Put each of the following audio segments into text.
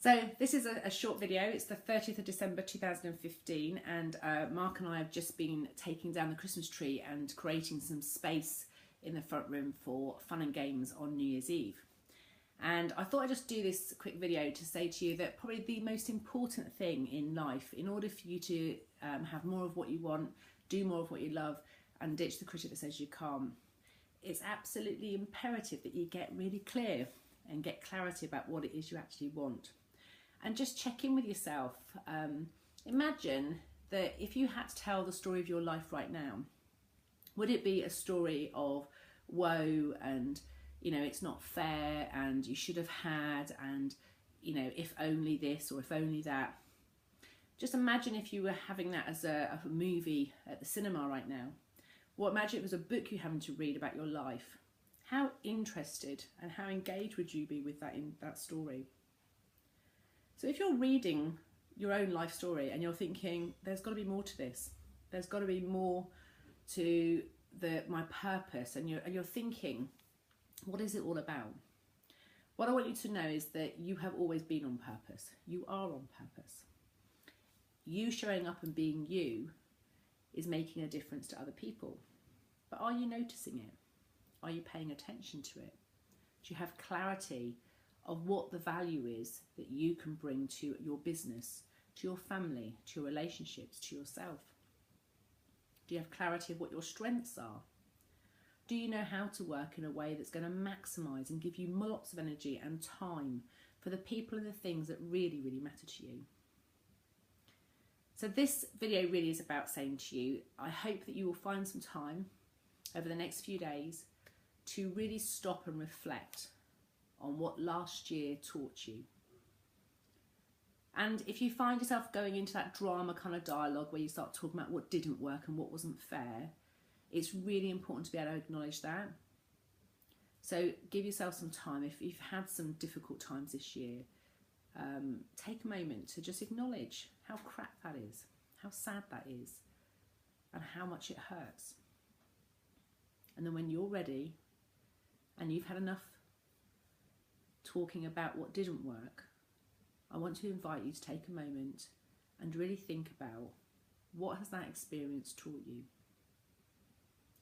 So this is a short video. It's the 30th of December 2015 and Mark and I have just been taking down the Christmas tree and creating some space in the front room for fun and games on New Year's Eve. And I thought I'd just do this quick video to say to you that probably the most important thing in life, in order for you to have more of what you want, do more of what you love, and ditch the critic that says you can't, it's absolutely imperative that you get really clear and get clarity about what it is you actually want. And just check in with yourself. Imagine that if you had to tell the story of your life right now, would it be a story of woe and, you know, it's not fair and you should have had and, you know, if only this or if only that? Just imagine if you were having that as a movie at the cinema right now. Or imagine it was a book you're having to read about your life. How interested and how engaged would you be with that in that story? So if you're reading your own life story and you're thinking, there's got to be more to this, there's got to be more to my purpose, and you're thinking, what is it all about? What I want you to know is that you have always been on purpose. You are on purpose. You showing up and being you is making a difference to other people. But are you noticing it? Are you paying attention to it? Do you have clarity of what the value is that you can bring to your business, to your family, to your relationships, to yourself? Do you have clarity of what your strengths are? Do you know how to work in a way that's going to maximise and give you lots of energy and time for the people and the things that really, really matter to you? So this video really is about saying to you, I hope that you will find some time over the next few days to really stop and reflect on what last year taught you. And if you find yourself going into that drama kind of dialogue where you start talking about what didn't work and what wasn't fair, it's really important to be able to acknowledge that. So give yourself some time. If you've had some difficult times this year, take a moment to just acknowledge how crap that is, how sad that is, and how much it hurts. And then when you're ready and you've had enough talking about what didn't work, I want to invite you to take a moment and really think about, what has that experience taught you?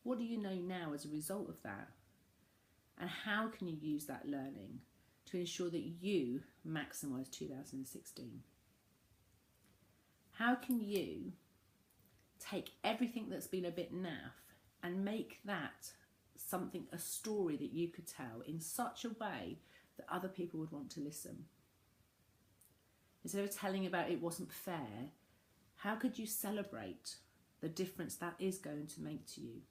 What do you know now as a result of that? And how can you use that learning to ensure that you maximise 2016? How can you take everything that's been a bit naff and make that something, a story that you could tell in such a way that other people would want to listen? Instead of telling about it wasn't fair, how could you celebrate the difference that is going to make to you?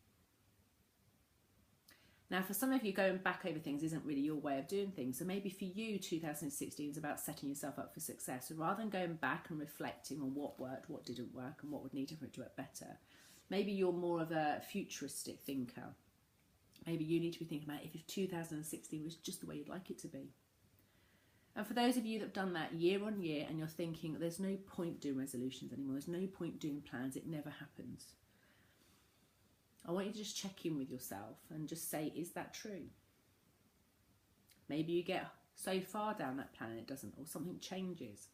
Now, for some of you, going back over things isn't really your way of doing things. So maybe for you, 2016 is about setting yourself up for success. So rather than going back and reflecting on what worked, what didn't work, and what would need to do it better, maybe you're more of a futuristic thinker. Maybe you need to be thinking about if 2016 was just the way you'd like it to be. And for those of you that have done that year on year and you're thinking there's no point doing resolutions anymore, there's no point doing plans, it never happens, I want you to just check in with yourself and just say, is that true? Maybe you get so far down that plan and it doesn't, or something changes.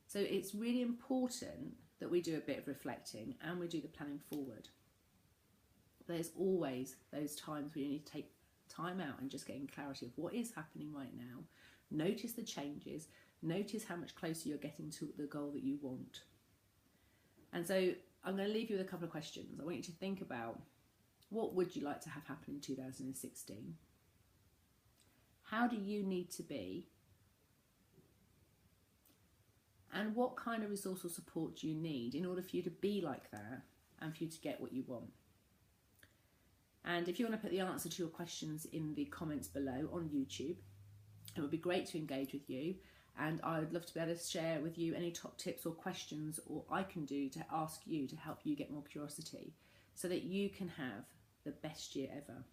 So it's really important that we do a bit of reflecting and we do the planning forward. There's always those times where you need to take time out and just getting clarity of what is happening right now. Notice the changes, notice how much closer you're getting to the goal that you want. And so I'm going to leave you with a couple of questions. I want you to think about, what would you like to have happen in 2016? How do you need to be? And what kind of resource or support do you need in order for you to be like that and for you to get what you want? And if you want to put the answer to your questions in the comments below on YouTube, it would be great to engage with you. And I would love to be able to share with you any top tips or questions or I can do to ask you to help you get more curiosity so that you can have the best year ever.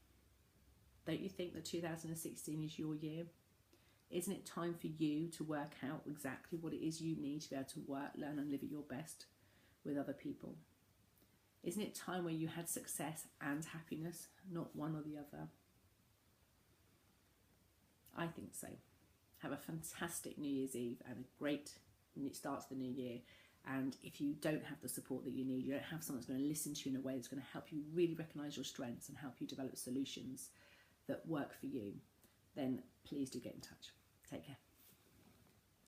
Don't you think that 2016 is your year? Isn't it time for you to work out exactly what it is you need to be able to work, learn and live at your best with other people? Isn't it time where you had success and happiness, not one or the other? I think so. Have a fantastic New Year's Eve and a great start to the new year. And if you don't have the support that you need, you don't have someone that's going to listen to you in a way that's going to help you really recognise your strengths and help you develop solutions that work for you, then please do get in touch. Take care.